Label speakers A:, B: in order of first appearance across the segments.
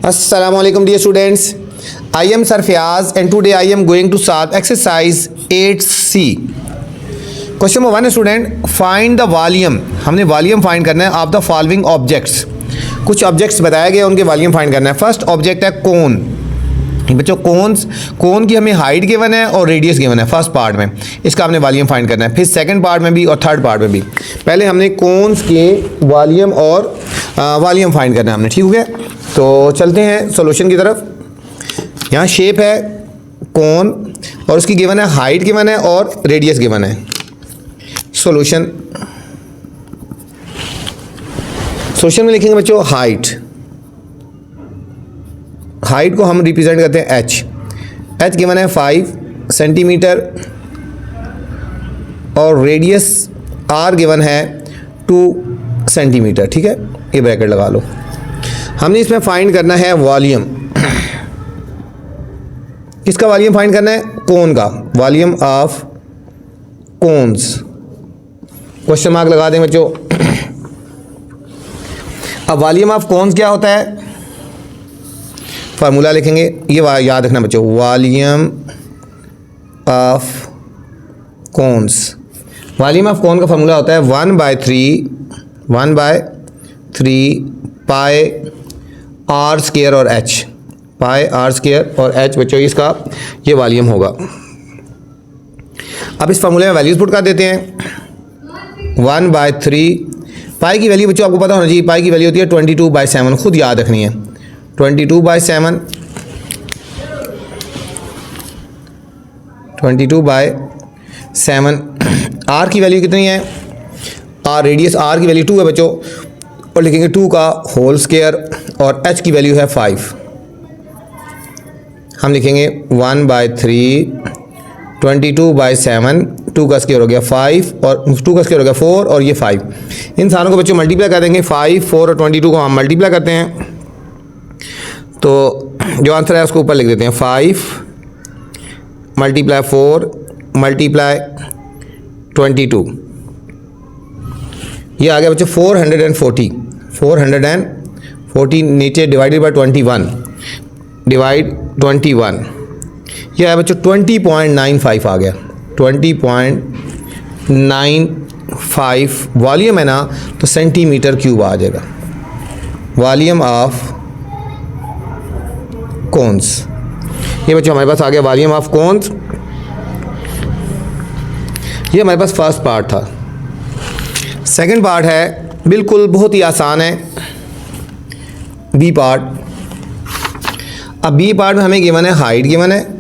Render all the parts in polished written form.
A: Assalamualaikum dear students. I am Sir Fiaz and today I am going to solve exercise 8C. Question number 1 student, find the volume. हमने volume find करना है of the following objects. कुछ objects बताया गया, उनके volume find करना है. First object है कोन. बच्चों कोन की हमें हाइट गिवन है और रेडियस गिवन है फर्स्ट पार्ट में. इसका हमने वॉल्यूम फाइंड करना है. फिर सेकंड पार्ट में भी और थर्ड पार्ट में भी. पहले हमने कोन्स के वॉल्यूम और वॉल्यूम फाइंड करना है हमने. ठीक हो गया, तो चलते हैं सॉल्यूशन की तरफ. यहाँ शेप है कोन और उसकी गिवन है हाइट गिवन है और रेडियस गिवन है. सॉल्यूशन में लिखेंगे बच्चों हाइट. हाइट को हम रिप्रेजेंट करते हैं एच गिवन है 5 सेंटीमीटर और रेडियस आर गिवन है 2 सेंटीमीटर. ठीक है, ये ब्रैकेट लगा लो. हमने इसमें फाइंड करना है वॉल्यूम. किसका वॉल्यूम फाइंड करना है? कोन का. Volume of cones. Question mark लगा दें बच्चों. अब वॉल्यूम ऑफ कोन्स क्या होता है? फार्मूला लिखेंगे, ये याद रखना बच्चों. Volume of cones. Volume of कोन का फार्मूला होता है 1/3 पाई आर स्क्वायर और एच. पाई आर स्क्वायर और एच बच्चों इसका ये वॉल्यूम होगा. अब इस फार्मूले में वैल्यूज पुट कर देते हैं. 1/3 पाई की वैल्यू बच्चों आपको पता होना चाहिए. पाई की वैल्यू होती है 22/7. खुद याद रखनी है. 22/7 आर की वैल्यू कितनी है? आर रेडियस आर की वैल्यू 2 है बच्चों, और लिखेंगे 2 का होल स्क्वायर और एच की वैल्यू है 5. हम लिखेंगे 1/3 22/7. 2 का स्क्वायर हो गया 5 और 2 का स्क्वायर हो गया 4 और ये 5. इन सारों को बच्चों मल्टीप्लाई कर देंगे. 5, 4 और 22 को हम मल्टीप्लाई करते हैं तो जो आंसर है उसको ऊपर लिख देते हैं. 5 × 4 × 22. ये आ गया बच्चों 440. 440 नीचे डिवाइडेड बाय 21 डिवाइड 21. ये है बच्चों 20.95 आ गया. 20.95 वॉल्यूम है ना, तो सेंटीमीटर क्यूब आ जाएगा. Volume of cones. ये बच्चों हमारे पास आ गया वॉल्यूम ऑफ कोन्स. ये हमारे पास फर्स्ट पार्ट था. सेकंड पार्ट है बिल्कुल बहुत ही आसान है, बी पार्ट. अब बी पार्ट में हमें गिवन है हाइट गिवन है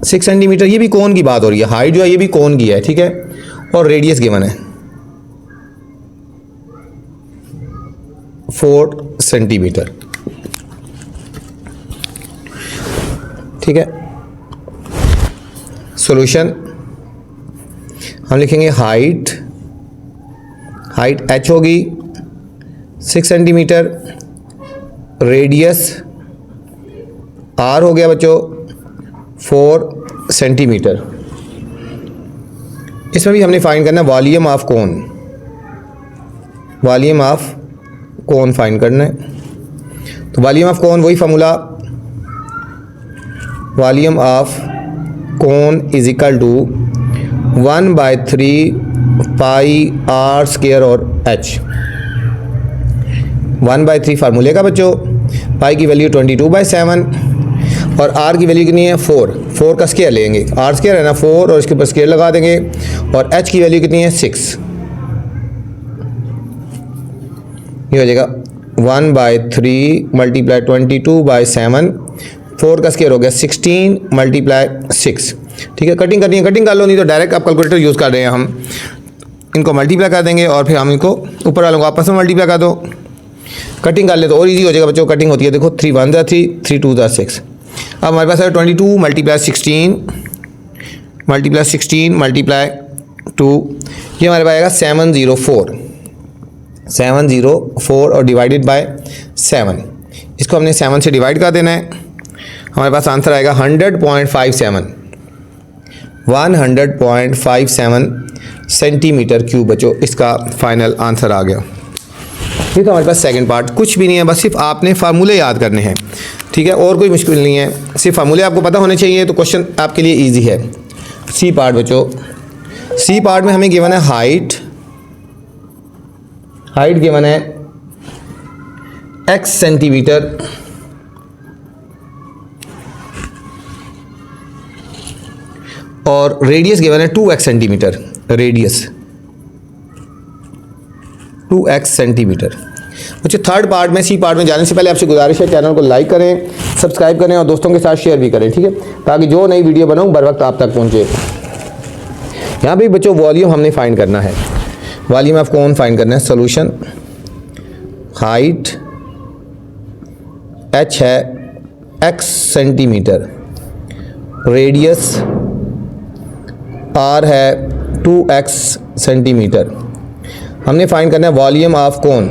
A: 6 सेंटीमीटर. ये भी कोन की बात हो रही है. हाइट जो है ये भी कोन की है. ठीक है, और रेडियस गिवन है 4 सेंटीमीटर. ठीक है, सॉल्यूशन हम लिखेंगे हाइट एच होगी 6 सेंटीमीटर. रेडियस आर हो गया बच्चों 4 सेंटीमीटर. इसमें भी हमने फाइंड करना है volume of cone. Volume of cone find करना है. तो वॉल्यूम ऑफ कोन वही formula, volume of cone is equal to 1/3 pi R square और एच. 1/3 फार्मूले का बच्चों. पाई की वैल्यू 22/7 और आर की वैल्यू कितनी है 4 का स्क्वायर लेंगे. आर स्क्वायर है ना 4 और इसके ऊपर स्क्वायर लगा देंगे. और एच की वैल्यू कितनी है 6. ये हो जाएगा 1/3 × 22/7. 4 का स्क्वायर हो गया 16 × 6. ठीक है, कटिंग करनी है कटिंग कर लो, नहीं तो डायरेक्ट आप कैलकुलेटर यूज़ कर रहे हैं. हम इनको मल्टीप्लाई कर देंगे और फिर हम इनको ऊपर वालों को आपस में मल्टीप्लाई कर दो. कटिंग कर ले तो और इजी हो जाएगा बच्चों. कटिंग होती है देखो 3 × 1 = 3, 3 × 2 = 6. अब हमारे पास है 22 × 16 × 2. ये हमारे पास आएगा 704 और डिवाइडेड बाय 7. इसको हमने 7 से डिवाइड कर देना है. हमारे पास आंसर आएगा 100.57. 100.57 सेंटीमीटर क्यूब बच्चों इसका फाइनल आंसर आ गया. ये तो हमारे पास सेकंड पार्ट, कुछ भी नहीं है, बस सिर्फ आपने फार्मूले याद करने हैं, ठीक है, और कोई मुश्किल नहीं है, सिर्फ फार्मूले आपको पता होने चाहिए, तो क्वेश्चन आपके लिए इजी है। सी पार्ट बच्चों, सी पार्ट में हमें गिवन है हाइट गिवन है x सेंटीमीटर, और रेडियस गिवन है 2x centimetre, radius 2x centimetre. बच्चों थर्ड पार्ट में, सी पार्ट में जाने से पहले आपसे गुजारिश है चैनल को लाइक करें, सब्सक्राइब करें और दोस्तों के साथ शेयर भी करें, ठीक है, ताकि जो नई वीडियो बनाऊं बर वक्त आप तक पहुंचे। यहाँ पे बच्चों वॉल्यूम हमने फाइंड करना है, वॉल्यूम ऑफ कौन फाइंड करना है। सोल्यूशन हाइट h है x सेंटीमीटर, रेडियस r है 2x सेंटीमीटर। हमने फाइंड करना है volume of cone,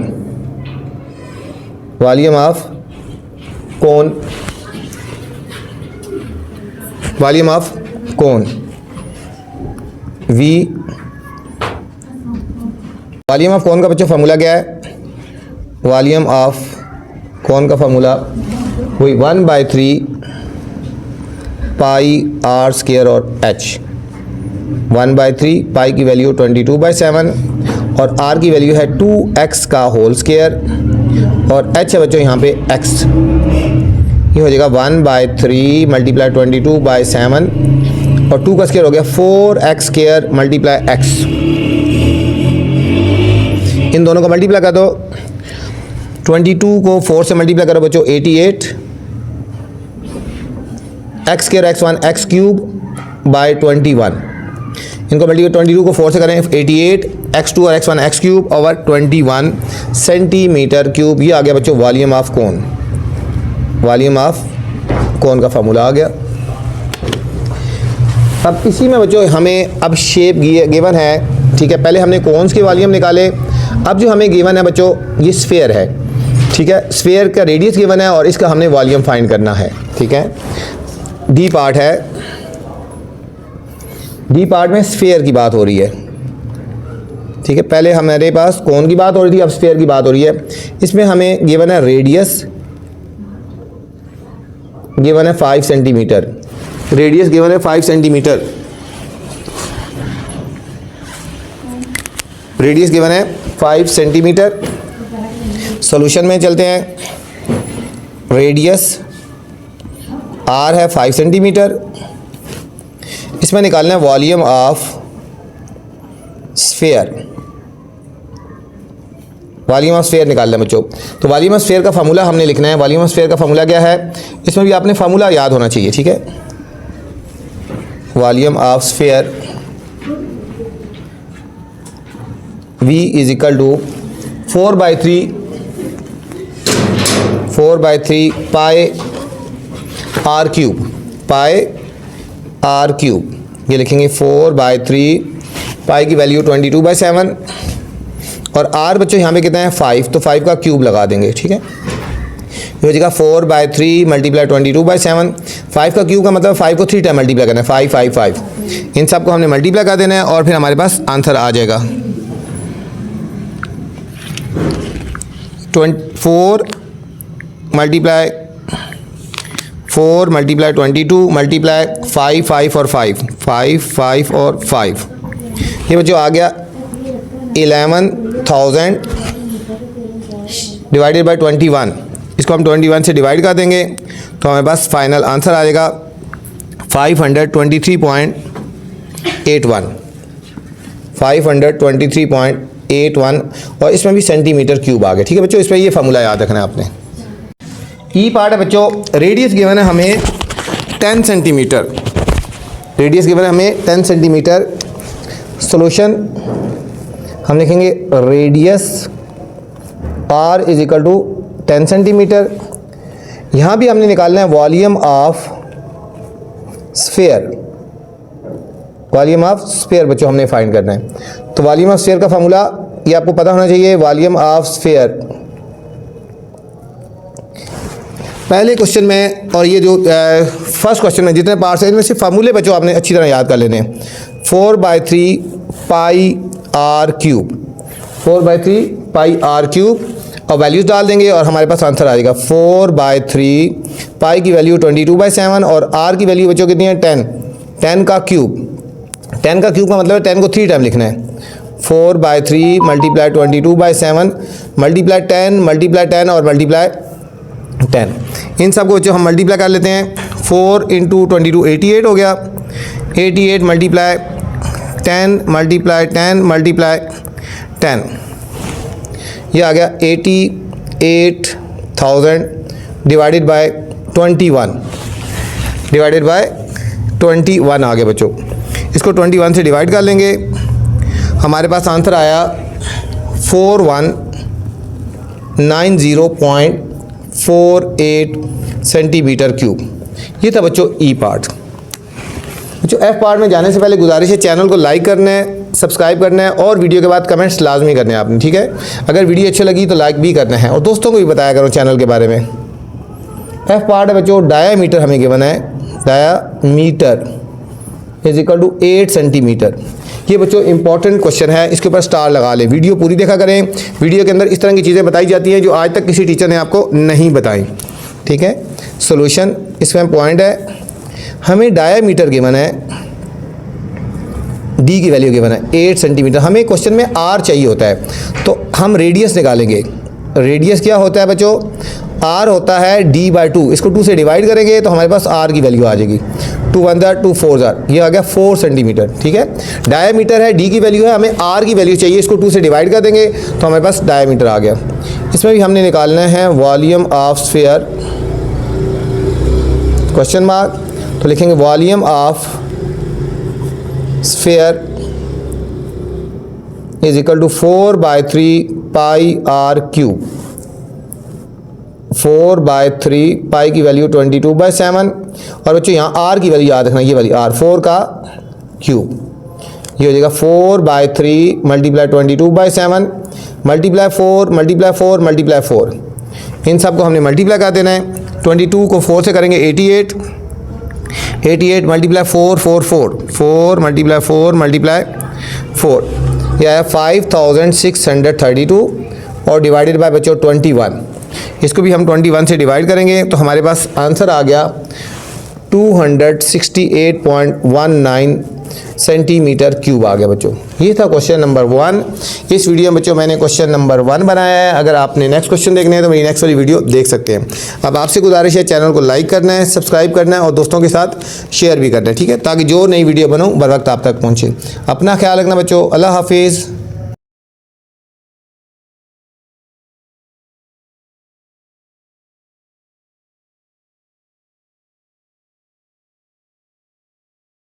A: volume of cone, volume of cone V। Volume of कोन का बच्चों फार्मूला क्या है, वॉल्यूम ऑफ कोन का फार्मूला वही 1/3 पाई r स्क्वायर और h। 1/3 पाई की वैल्यू 22/7 और r की वैल्यू है 2x का होल स्क्वायर, और h है बच्चों यहाँ पे x, ये हो जाएगा 1/3 मल्टीप्लाई 22/7 और 2 का स्क्वायर हो गया 4x स्क्वायर मल्टीप्लाई x। इन दोनों को मल्टीप्लाई कर दो, 22 को 4 से मल्टीप्लाई करो बच्चों 88, x square x1 x cube by 21, इनको मल्टीप्लाई 22 को 4 से करें 88, x2 और x1 x cube over 21 centimetre cube. ये आ गया बच्चों volume of cone, volume of कोन का फार्मूला आ गया। अब इसी में बच्चों हमें अब शेप गिवन है, ठीक है, पहले हमने कोन्स के वॉल्यूम निकाले, अब जो हमें गिवन है बच्चों ये स्फीयर है, ठीक है, स्फीयर का रेडियस गिवन है और इसका हमने वॉल्यूम फाइंड करना है, ठीक है। डी पार्ट है, डी पार्ट में स्फीयर की बात हो रही है, ठीक है, पहले हमारे पास कोन की बात हो रही थी, अब स्फीयर की बात हो रही है। इसमें हमें गिवन है रेडियस गिवन है 5 सेंटीमीटर, रेडियस गिवन है 5 सेंटीमीटर, रेडियस गिवन है 5 सेंटीमीटर। सॉल्यूशन में चलते हैं, रेडियस r है 5 सेंटीमीटर, इसमें निकालना है volume of sphere, volume of sphere निकालना है बच्चों। तो वॉल्यूम ऑफ स्फीयर का फार्मूला हमने लिखना है, वॉल्यूम ऑफ स्फीयर का फार्मूला क्या है, इसमें भी आपने फार्मूला याद होना चाहिए, ठीक है। Volume of sphere V is equal to 4/3 pi r cube, pi r cube, ये लिखेंगे 4/3 पाई की वैल्यू 22/7 और r बच्चों यहाँ पे कितना है 5, तो 5 का क्यूब लगा देंगे, ठीक है। ये हो जाएगा 4/3 मल्टीप्लाई 22/7, 5 का क्यूब का मतलब 5 को 3 टाइम मल्टीप्लाई करना है, 5 5 5, इन सब को हमने मल्टीप्लाई कर देना है और फिर हमारे पास आंसर आ जाएगा 4 मल्टीप्लाई 22 मल्टीप्लाई 5 5 और 5 5 5 और 5, ये बच्चों आ गया 11,000 डिवाइडेड बाई 21। इसको हम 21 से डिवाइड कर देंगे तो हमें पास फाइनल आंसर आ जाएगा 523.81, 523.81 और इसमें भी सेंटीमीटर क्यूब आ गया, ठीक है बच्चों। इसमें ये फार्मूला याद रखना है आपने। ई पार्ट है बच्चों, रेडियस गिवन है हमें 10 सेंटीमीटर, रेडियस गिवन है हमें 10 सेंटीमीटर। सॉल्यूशन हम लिखेंगे radius r is equal to 10 centimetre. यहाँ भी हमने निकालना है volume of sphere, volume of sphere बच्चों हमने फाइंड करना है। तो वॉल्यूम ऑफ स्फीयर का फार्मूला ये आपको पता होना चाहिए, वॉल्यूम ऑफ स्फीयर पहले क्वेश्चन में और ये जो फर्स्ट क्वेश्चन में जितने पार्ट्स हैं इनमें से फार्मूले बच्चों आपने अच्छी तरह याद कर लेने हैं। 4/3 pi r cube, 4/3 pi r cube और वैल्यूज़ डाल देंगे और हमारे पास आंसर आ जाएगा 4/3 पाई की वैल्यू 22/7 और आर की वैल्यू बच्चों कितनी है 10 का क्यूब। 10 का क्यूब का मतलब है 10 को 3 टाइम लिखना है। 4/3 मल्टीप्लाई 22/7 मल्टीप्लाई 10 मल्टीप्लाई 10 और मल्टीप्लाई 10। इन सब को बच्चों हम मल्टीप्लाई कर लेते हैं। 4 × 22 88 हो गया। 88 मल्टीप्लाई 10 मल्टीप्लाई 10 मल्टीप्लाई 10, ये आ गया 88,000 डिवाइडेड बाय 21 आ गया बच्चों। इसको 21 से डिवाइड कर लेंगे, हमारे पास आंसर आया 4190.48 सेंटीमीटर क्यूब। ये था बच्चों ई पार्ट। बच्चों एफ पार्ट में जाने से पहले गुजारिश है चैनल को लाइक करना है, सब्सक्राइब करना है और वीडियो के बाद कमेंट्स लाजमी करने हैं आपने, ठीक है। अगर वीडियो अच्छी लगी तो लाइक भी करना है और दोस्तों को भी बताया करो चैनल के बारे में। एफ पार्ट है बच्चों, डायामीटर हमें गिवन है, diameter is equal to 8 centimetre. ये बच्चों इंपॉर्टेंट क्वेश्चन है, इसके ऊपर स्टार लगा ले। वीडियो पूरी देखा करें, वीडियो के अंदर इस तरह की चीज़ें बताई जाती हैं जो आज तक किसी टीचर ने आपको नहीं बताई, ठीक है। सोल्यूशन इसमें पॉइंट है, हमें डायामीटर गिवन है, डी की वैल्यू गिवन है 8 सेंटीमीटर। हमें क्वेश्चन में आर चाहिए होता है तो हम रेडियस निकालेंगे। रेडियस क्या होता है बच्चों, आर होता है d/2। इसको 2 से डिवाइड करेंगे तो हमारे पास आर की वैल्यू आ जाएगी। 2 × 1 = 2 × 4 = ये आ गया 4 सेंटीमीटर, ठीक है। डायामीटर है, डी की वैल्यू है, हमें आर की वैल्यू चाहिए, इसको 2 से डिवाइड कर देंगे तो हमारे पास डायामीटर आ गया। इसमें भी हमने निकालना है volume of sphere, question mark, तो लिखेंगे volume of sphere is equal to 4/3 pi R cube. 4/3 pi की वैल्यू 22/7 और बच्चों यहाँ आर की वैल्यू याद रखना, ये वाली आर 4 का क्यूब। ये हो जाएगा 4/3 मल्टीप्लाई 22/7 मल्टीप्लाई 4 मल्टीप्लाई 4 मल्टीप्लाई 4। इन सब को हमने मल्टीप्लाई कर देना है। 22 को 4 से करेंगे 88 मल्टीप्लाई 4 4 मल्टीप्लाई 4 मल्टीप्लाई 4, यह आया 5632 और डिवाइडेड बाय बच्चों 21। इसको भी हम 21 से डिवाइड करेंगे तो हमारे पास आंसर आ गया 268.19 सेंटीमीटर क्यूब आ गया बच्चों। ये था क्वेश्चन नंबर 1। इस वीडियो में बच्चों मैंने क्वेश्चन नंबर 1 बनाया है। अगर आपने नेक्स्ट क्वेश्चन देखने हैं तो मेरी नेक्स्ट वाली वीडियो देख सकते हैं। अब आपसे गुजारिश है चैनल को लाइक करना है, सब्सक्राइब करना है और दोस्तों के साथ शेयर भी करना है, ठीक है, ताकि जो नई वीडियो बनाऊँ बर वक्त आप तक पहुँचे। अपना ख्याल रखना बच्चों, अल्लाह हाफिज़।